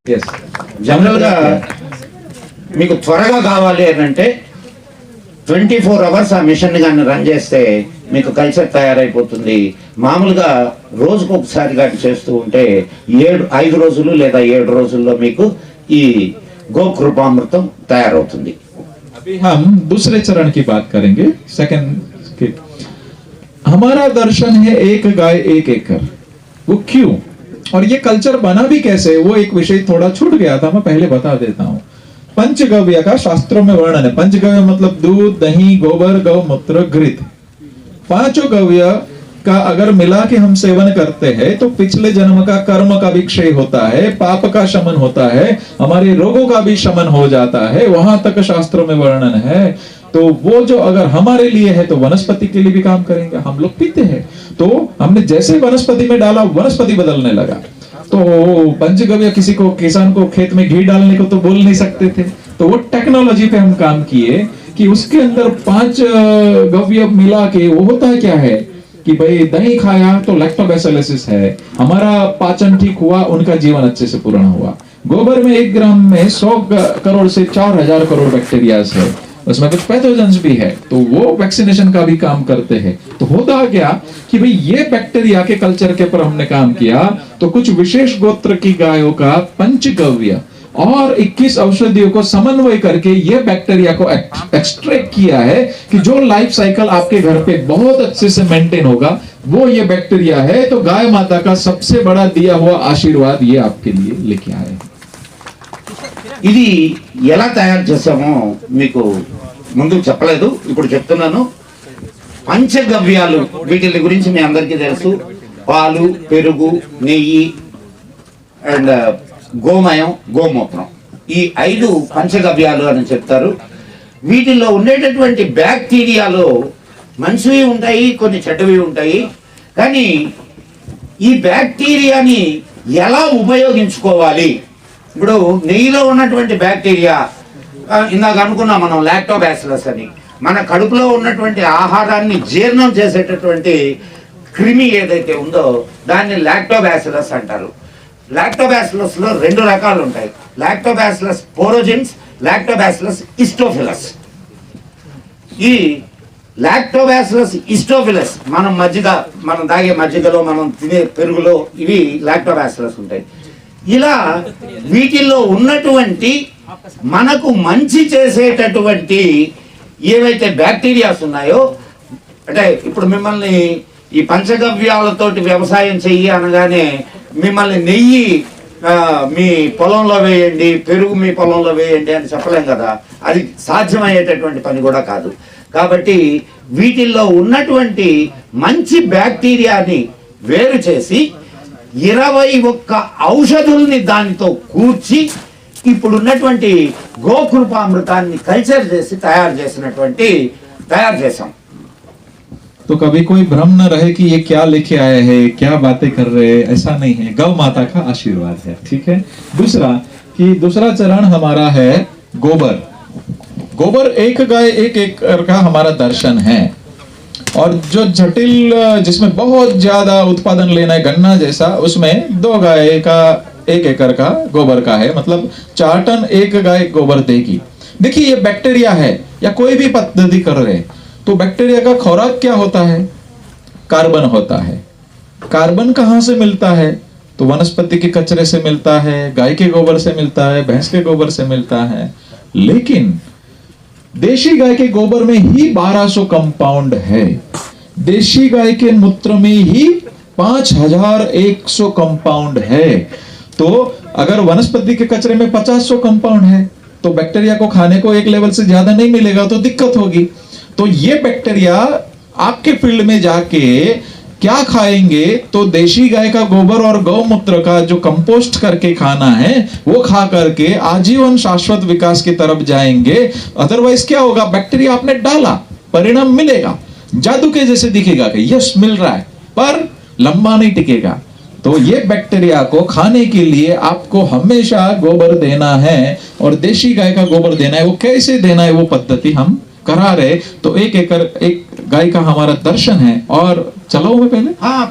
yes. జనరల్గా మీకు త్వరగా కావాలి అంటే 24 అవర్స్ ఆ మిషన్ కానీ రన్ చేస్తే మీకు కల్చర్ తయారైపోతుంది. మామూలుగా రోజుకు ఒకసారి కానీ చేస్తూ ఉంటే 5 రోజులు లేదా 7 రోజుల్లో మీకు ఈ గోకృపామృతం తయారవుతుంది. अभी हम दूसरे चरण की बात करेंगे. सेकंड के हमारा दर्शन है एक गाय एक एकड़. वो क्यों और ये कल्चर बना भी कैसे, वो एक विषय थोड़ा छूट गया था, मैं पहले बता देता हूँ. पंचगव्य का शास्त्रों में वर्णन है. पंचगव्य मतलब दूध, दही, गोबर, गौमूत्र, घृत. पांचों गव्य का अगर मिला के हम सेवन करते हैं तो पिछले जन्म का कर्म का भी क्षय होता है, पाप का शमन होता है, हमारे रोगों का भी शमन हो जाता है. वहां तक शास्त्रों में वर्णन है. तो वो जो अगर हमारे लिए है तो वनस्पति के लिए भी काम करेंगे. हम लोग पीते हैं तो हमने जैसे वनस्पति में डाला वनस्पति बदलने लगा. तो पंचगव्य किसी को, किसान को खेत में घी डालने को तो बोल नहीं सकते थे, तो वो टेक्नोलॉजी पे हम काम किए कि उसके अंदर 5 गव्य मिला के वो होता है क्या है कि भाई दही खाया तो लैक्टोबैसिलस है, हमारा पाचन ठीक हुआ, उनका जीवन अच्छे से पूर्ण हुआ. गोबर में 1 ग्राम में 100 करोड़ से 4000 करोड़ बैक्टीरियाज है, उसमें कुछ पैथोजेंस भी है, तो वो वैक्सीनेशन का भी काम करते हैं. तो होता क्या कि भाई ये बैक्टीरिया के कल्चर के ऊपर हमने काम किया, तो कुछ विशेष गोत्र की गायों का पंचगव्य और 21 औषधियों को समन्वय करके ये बैक्टीरिया को एक्सट्रैक्ट किया है कि जो लाइफ साइकिल आपके घर पे बहुत अच्छे से मेंटेन होगा वो ये बैक्टीरिया है. तो गाय माता का सबसे बड़ा दिया हुआ आशीर्वाद ये आपके लिए लेके आए. ఇది ఎలా తయారు చేసామో మీకు ముందు చెప్పలేదు, ఇప్పుడు చెప్తున్నాను. పంచగవ్యాలు వీటి గురించి మీ అందరికీ తెలుసు. పాలు, పెరుగు, నెయ్యి అండ్ గోమయం, గోమూత్రం, ఈ 5 పంచగవ్యాలు అని చెప్తారు. వీటిల్లో ఉండేటటువంటి బ్యాక్టీరియాలో మంచివి ఉంటాయి, కొన్ని చెడ్డవి ఉంటాయి. కానీ ఈ బ్యాక్టీరియాని ఎలా ఉపయోగించుకోవాలి, ఇప్పుడు నెయ్యిలో ఉన్నటువంటి బ్యాక్టీరియా ఇందాక అనుకున్నాం మనం లాక్టోబాసిలస్ అని, మన కడుపులో ఉన్నటువంటి ఆహారాన్ని జీర్ణం చేసేటటువంటి క్రిమి ఏదైతే ఉందో దాన్ని లాక్టోబాసిలస్ అంటారు. లాక్టోబాసిలస్ లో 2 రకాలు ఉంటాయి, లాక్టోబాసిలస్ పోరోజిన్స్, లాక్టోబాసిలస్ ఇస్టోఫిలస్. ఈ లాక్టోబాసిలస్ ఇస్టోఫిలస్ మనం తాగే మజ్జిగలో, మనం తినే పెరుగులో ఇవి లాక్టోబాసిలస్ ఉంటాయి. ఇలా వీటిల్లో ఉన్నటువంటి మనకు మంచి చేసేటటువంటి ఏవైతే బ్యాక్టీరియాస్ ఉన్నాయో, అంటే ఇప్పుడు మిమ్మల్ని ఈ పంచగవ్యాలతోటి వ్యవసాయం చెయ్యి అనగానే మిమ్మల్ని నెయ్యి మీ పొలంలో వేయండి, పెరుగు మీ పొలంలో వేయండి అని చెప్పలేం కదా, అది సాధ్యమయ్యేటటువంటి పని కూడా కాదు. కాబట్టి వీటిల్లో ఉన్నటువంటి మంచి బ్యాక్టీరియాని వేరు చేసి 21 ఔషధుల్ని దానితో కూర్చి ఇప్పుడున్నటువంటి గోకృపామృతాన్ని కల్చర్ చేసి తయారు చేసాం. तो कभी कोई भ्रम न रहे कि ये क्या लेके आए हैं, क्या बातें कर रहे हैं, ऐसा नहीं है. गौ माता का आशीर्वाद है. ठीक है. दूसरा चरण हमारा है गोबर. गोबर एक गाय एक एकड़ का हमारा दर्शन है. और जो जटिल, जिसमें बहुत ज्यादा उत्पादन लेना है गन्ना जैसा, उसमें 2 गाय का 1 एकड़ का गोबर का है, मतलब 4 टन 1 गाय गोबर देगी. देखिए ये बैक्टीरिया है या कोई भी पद्धति कर रहे, तो बैक्टीरिया का खुराक क्या होता है, कार्बन होता है. कार्बन कहाँ से मिलता है, तो वनस्पति के कचरे से मिलता है, गाय के गोबर से मिलता है, भैंस के गोबर से मिलता है. लेकिन देशी गाय के गोबर में ही 1200 कंपाउंड है. देशी गाय के मूत्र में ही 5100 कंपाउंड है. तो अगर वनस्पति के कचरे में 50 कंपाउंड है तो बैक्टीरिया को खाने को एक लेवल से ज्यादा नहीं मिलेगा, तो दिक्कत होगी. तो ये बैक्टीरिया आपके फील्ड में जाके क्या खाएंगे, तो देशी गाय का गोबर और गौमूत्र का जो कंपोस्ट करके खाना है वो खा करके आजीवन शाश्वत विकास की तरफ जाएंगे. अदरवाइज क्या होगा, बैक्टीरिया आपने डाला, परिणाम मिलेगा, जादू के जैसे दिखेगा कि यस मिल रहा है, पर लंबा नहीं टिकेगा. तो ये बैक्टीरिया को खाने के लिए आपको हमेशा गोबर देना है और देशी गाय का गोबर देना है. वो कैसे देना है वो पद्धति हम करा रहे. तो 1 एकड़ 1 गाय का हमारा दर्शन है. और चलो मैं पहले, हाँ,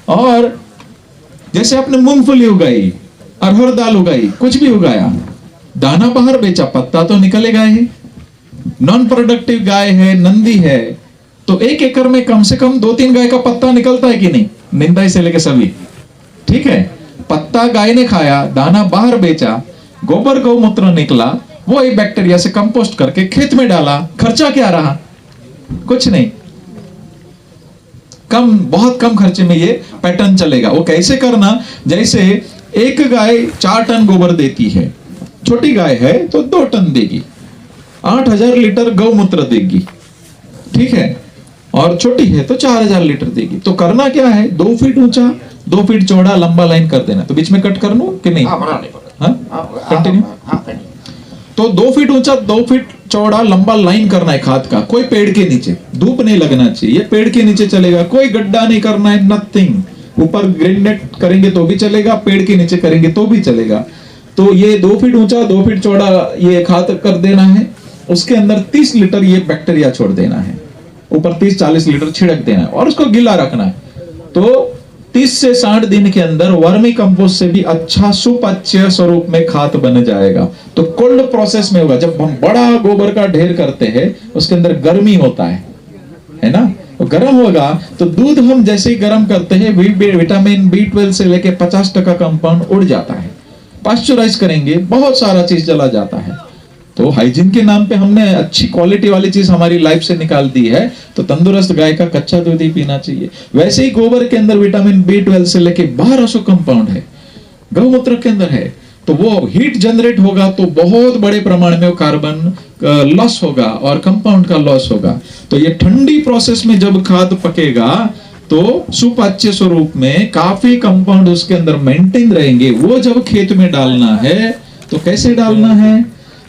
और जैसे आपने मूंगफली उगाई, अरहर दाल उगाई, कुछ भी उगाया, दाना बाहर बेचा, पत्ता तो निकलेगा ही। नॉन प्रोडक्टिव गाय है, नंदी है, तो 1 एकड़ में कम से कम 2-3 गाय का पत्ता निकलता है कि नहीं, निंदाई से लेके सभी, ठीक है। पत्ता गाय ने खाया, दाना बाहर बेचा, गोबर गौमूत्र निकला, वो एक बैक्टीरिया से कंपोस्ट करके खेत में डाला, खर्चा क्या रहा, कुछ नहीं। बहुत कम खर्चे में ये पैटर्न चलेगा। वो कैसे करना, जैसे एक गाय 4 टन गोबर देती है, छोटी गाय है तो 2 टन देगी, 8000 लीटर गौमूत्र देगी, ठीक है, और छोटी है तो 4000 लीटर देगी। तो करना क्या है, 2 फीट ऊंचा 2 फीट चौड़ा लंबा लाइन कर देना। तो बीच में कट कर लूं कि नहीं, कंटिन्यू। तो 2 फीट ऊंचा 2 फीट चौड़ा लंबा लाइन करना है खाद का, कोई पेड़ के नीचे, धूप नहीं लगना चाहिए, पेड़ के नीचे चलेगा, कोई गड्ढा नहीं करना है, नथिंग। ऊपर ग्रीन नेट करेंगे तो भी चलेगा, पेड़ के नीचे करेंगे तो भी चलेगा। तो ये 2 फीट ऊंचा 2 फीट चौड़ा ये खाद कर देना है। उसके अंदर 30 लीटर ये बैक्टीरिया छोड़ देना है, ऊपर 30-40 लीटर छिड़क देना है और उसको गीला रखना है। तो 30 से 60 दिन के अंदर वर्मी कंपोस्ट से भी अच्छा सुपाच्य स्वरूप में खाद बन जाएगा। तो कोल्ड प्रोसेस में होगा, जब हम बड़ा गोबर का ढेर करते हैं उसके अंदर गर्मी होता है ना, तो गर्म होगा तो दूध हम जैसे ही गर्म करते हैं विटामिन B12 से लेके 50% कंपाउंड उड़ जाता है। पास्चराइज करेंगे बहुत सारा चीज चला जाता है। तो हाइजीन के नाम पे हमने अच्छी क्वालिटी वाली चीज हमारी लाइफ से निकाल दी है, तो तंदुरुस्त गाय का कच्चा दूध ही पीना चाहिए। वैसे ही गोबर के अंदर विटामिन B12 से लेके 1200 कंपाउंड है, गौमूत्र के अंदर है, तो वो हीट जनरेट होगा तो बहुत बड़े प्रमाण में वो कार्बन लॉस होगा और कंपाउंड का लॉस होगा। तो ये ठंडी प्रोसेस में जब खाद पकेगा तो सुपाच्य स्वरूप में काफी कंपाउंड उसके अंदर मेंटेन रहेंगे। वो जब खेत में डालना है तो कैसे डालना है,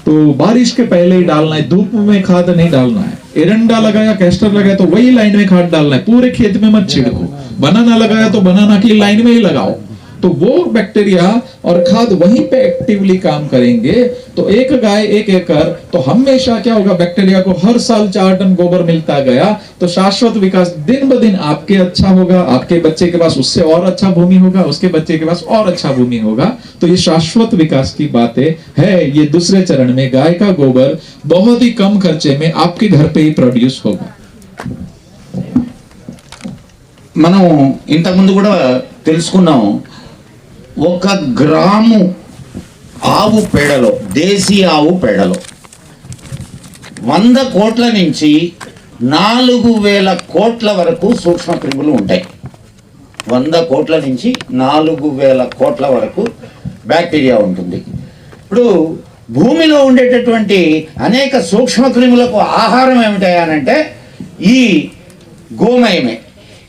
तो बारिश के पहले ही डालना है, धूप में खाद नहीं डालना है। एरंडा लगाया, कैस्टर लगाया तो वही लाइन में खाद डालना है, पूरे खेत में मत छिड़को। बनाना लगाया तो बनाना की लाइन में ही लगाओ, तो वो बैक्टीरिया और खाद वहीं पे एक्टिवली काम करेंगे। तो एक गाय 1 एकड़, तो हमेशा क्या होगा, बैक्टीरिया को हर साल 4 टन गोबर मिलता गया, तो शाश्वत विकास दिन ब दिन आपके अच्छा होगा, आपके बच्चे के पास उससे और अच्छा भूमि होगा, उसके बच्चे के पास और अच्छा भूमि होगा। तो ये शाश्वत विकास की बातें है। ये दूसरे चरण में गाय का गोबर बहुत ही कम खर्चे में आपके घर पे ही प्रोड्यूस होगा। మనం ఇంతకుముందు కూడా తెలుసుకున్నాం, 1 గ్రాము ఆవు పేడలో, దేశీ ఆవు పేడలో 100 కోట్ల నుంచి 4000 కోట్ల వరకు సూక్ష్మ క్రిములు ఉంటాయి. 100 కోట్ల నుంచి 4000 కోట్ల వరకు బ్యాక్టీరియా ఉంటుంది. ఇప్పుడు భూమిలో ఉండేటటువంటి అనేక సూక్ష్మ క్రిములకు ఆహారం ఏమిటంటే ఈ గోమయమే.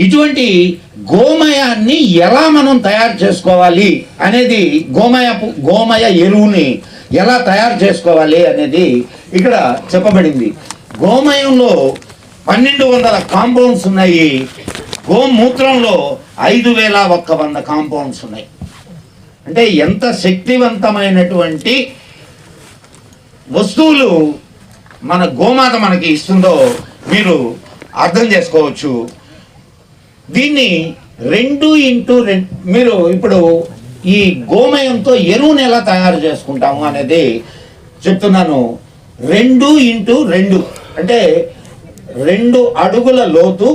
ఇటువంటి గోమయాన్ని ఎలా మనం తయారు చేసుకోవాలి అనేది, గోమయ ఎరువుని ఎలా తయారు చేసుకోవాలి అనేది ఇక్కడ చెప్పబడింది. గోమయంలో 1200 కాంపౌండ్స్ ఉన్నాయి, గోమూత్రంలో 5100 కాంపౌండ్స్ ఉన్నాయి. అంటే ఎంత శక్తివంతమైనటువంటి వస్తువులు మన గోమాత మనకి ఇస్తుందో మీరు అర్థం చేసుకోవచ్చు. దీన్ని 2x2 మీరు ఇప్పుడు ఈ గోమయంతో ఎరువుని ఎలా తయారు చేసుకుంటాము అనేది చెప్తున్నాను. 2x2 అంటే 2 అడుగుల లోతు,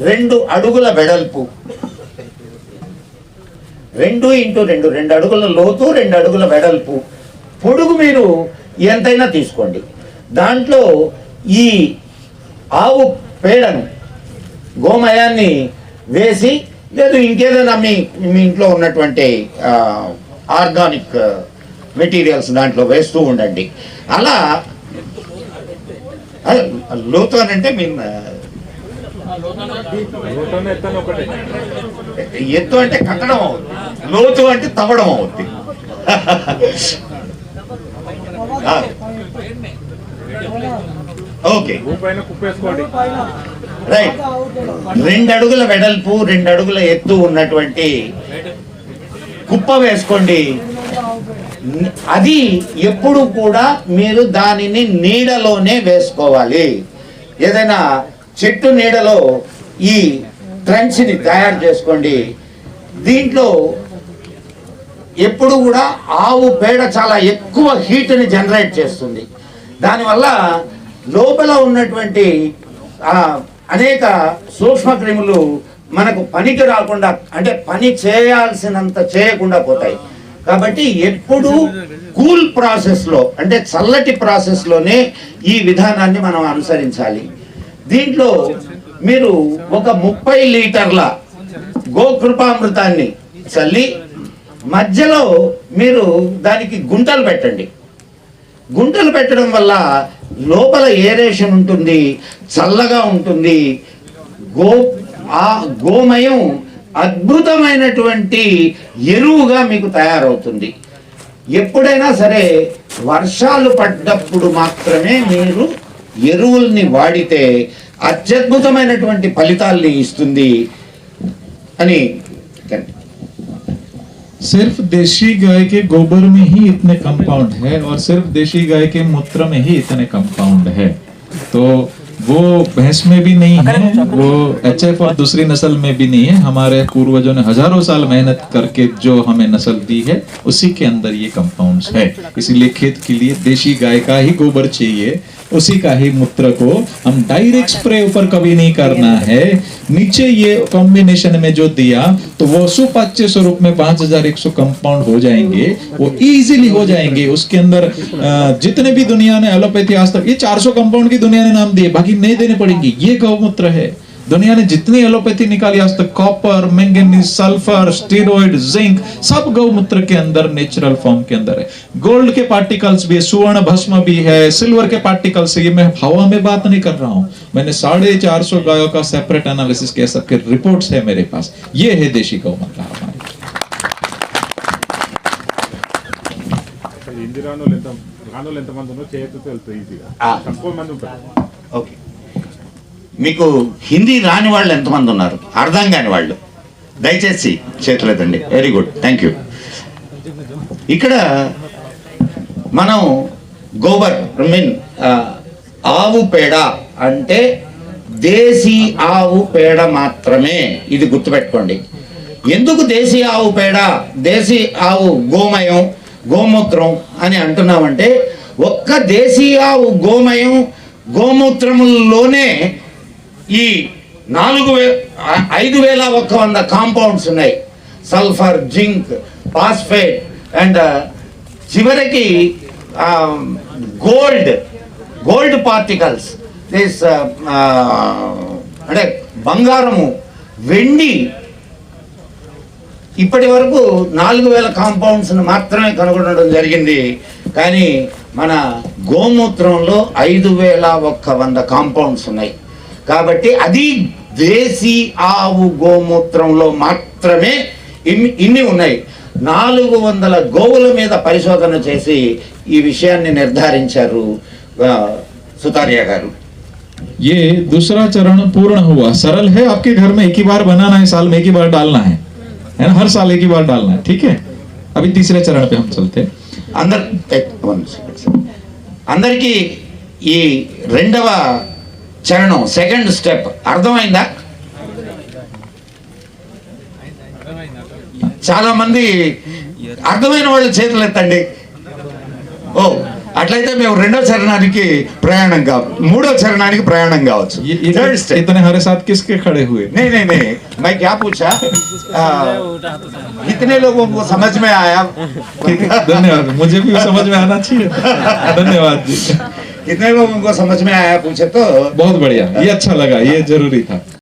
2 అడుగుల వెడల్పు. 2x2 2 అడుగుల లోతు, 2 అడుగుల వెడల్పు. పొడుగు మీరు ఎంతైనా తీసుకోండి. దాంట్లో ఈ ఆవు పేడను, గోమయాన్ని వేసి, లేదు ఇంకేదైనా మీ ఇంట్లో ఉన్నటువంటి ఆర్గానిక్ మెటీరియల్స్ దాంట్లో వేస్తూ ఉండండి. అలా లోతు అని అంటే మీరు ఎత్తు అంటే కట్టడం అవుతుంది, లోతు అంటే తవ్వడం అవుతుంది. Okay right. 2 అడుగుల వెడల్పు, 2 అడుగుల ఎత్తు ఉన్నటువంటి కుప్ప వేసుకోండి. అది ఎప్పుడు కూడా మీరు దానిని నీడలోనే వేసుకోవాలి. ఏదైనా చెట్టు నీడలో ఈ ట్రెంచ్ని తయారు చేసుకోండి. దీంట్లో ఎప్పుడు కూడా ఆవు పేడ చాలా ఎక్కువ హీట్ని జనరేట్ చేస్తుంది. దానివల్ల లోపల ఉన్నటువంటి అనేక సూక్ష్మక్రిములు మనకు పనికి రాకుండా, అంటే పని చేయాల్సినంత చేయకుండా పోతాయి. కాబట్టి ఎప్పుడు కూల్ ప్రాసెస్లో, అంటే చల్లటి ప్రాసెస్లోనే ఈ విధానాన్ని మనం అనుసరించాలి. దీంట్లో మీరు ఒక 30 లీటర్ల గోకృపామృతాన్ని చల్లి మధ్యలో మీరు దానికి గుంటలు పెట్టండి. గుంటలు పెట్టడం వల్ల లోపల ఏరేషన్ ఉంటుంది, చల్లగా ఉంటుంది. గోమయం అద్భుతమైనటువంటి ఎరువుగా మీకు తయారవుతుంది. ఎప్పుడైనా సరే వర్షాలు పడ్డప్పుడు మాత్రమే మీరు ఎరువుల్ని వాడితే అత్యద్భుతమైనటువంటి ఫలితాల్ని ఇస్తుంది అని. सिर्फ देशी गाय के गोबर में ही इतने कंपाउंड है और सिर्फ देशी गाय के मूत्र में ही इतने कंपाउंड है, तो वो भैंस में भी नहीं है, वो HF और दूसरी नस्ल में भी नहीं है. हमारे पूर्वजों ने हजारों साल मेहनत करके जो हमें नस्ल दी है उसी के अंदर ये कंपाउंड्स है. इसीलिए खेत के लिए देशी गाय का ही गोबर चाहिए, उसी का ही मूत्र को हम डायरेक्ट स्प्रे ऊपर कभी नहीं करना है. नीचे ये कॉम्बिनेशन में जो दिया तो वो 100-500 रूप में 5100 कंपाउंड हो जाएंगे, वो इजीली हो जाएंगे. उसके अंदर जितने भी दुनिया ने एलोपैथी आज तक ये 400 कंपाउंड की दुनिया ने नाम दिए, बाकी नहीं देने पड़ेंगे. ये गौमूत्र है. दुनिया ने जितनी एलोपैथी निकाली आज तक, copper, manganese, sulphur, steroid, zinc, सब गौमूत्र के अंदर नेचुरल फॉर्म के अंदर है. गोल्ड के पार्टिकल्स भी है, सुवर्ण भस्म भी है, सिल्वर के पार्टिकल्स है. ये मैं हवा में बात नहीं कर रहा हूं, मैंने 450 गायों का सेपरेट एनालिसिस किया, सबके रिपोर्ट्स है मेरे पास. ये है देशी गौमूत्र हमारे. రానోళ్ళు ఎంతమంది ఉన్నో చేయొచ్చు వెళ్తాయి ఈజీగా, తక్కువ మంది ఉంటారు. ఓకే, మీకు హిందీ రాని వాళ్ళు ఎంతమంది ఉన్నారు, అర్థం కాని వాళ్ళు దయచేసి చేతులేదండి. Very good, thank you. ఇక్కడ మనం గోబర్ మీన్ ఆవు పేడ అంటే దేశీ ఆవు పేడ మాత్రమే. ఇది గుర్తుపెట్టుకోండి. ఎందుకు దేశీ ఆవు పేడ, దేశీ ఆవు గోమయం, గోమూత్రం అని అంటున్నామంటే, ఒక్క దేశీ ఆవు గోమయం గోమూత్రముల్లోనే ఈ 5100 కాంపౌండ్స్ ఉన్నాయి. సల్ఫర్, జింక్, ఫాస్ఫేట్ అండ్ చివరికి గోల్డ్ పార్టికల్స్, దిస్ అంటే బంగారము, వెండి. ఇప్పటి వరకు 4000 కాంపౌండ్స్ మాత్రమే కనుగొనడం జరిగింది. కానీ మన గోమూత్రంలో 5100 కాంపౌండ్స్ ఉన్నాయి. కాబట్టి అది దేశీ ఆవు గోమూత్రంలో మాత్రమే ఇన్ని ఉన్నాయి. 400 గోవుల మీద పరిశోధన చేసి ఈ విషయాన్ని నిర్ధారించారు సుతారియా గారు. ये दूसरा चरण पूर्ण हुआ. सरल है, आपके घर में एक ही बार बनाना है, साल में एक ही बार डालना है ना, हर साल एक ही बार डालना है. ठीक है, अभी तीसरे चरण पे हम चलते हैं. అందరికీ ఈ రెండవ చరణం, సెకండ్ స్టెప్ అర్థమైందా? చాలా మంది అర్థమైన వాళ్ళు చేతులు ఎత్తండి. ఓ, అట్లయితే మేము రెండో చరణానికి ప్రయాణం మూడో చరణానికి ప్రయాణం కావచ్చు. इतने हमारे साथ किसके खड़े हुए? नहीं नहीं नहीं, मैं क्या पूछा, कितने लोगों को समझ में आया? धन्यवाद, मुझे भी समझ में आना चाहिए. धन्यवाद जी. कितने लोगों को समझ में आया पूछे तो बहुत बढ़िया, ये अच्छा लगा, ये जरूरी था.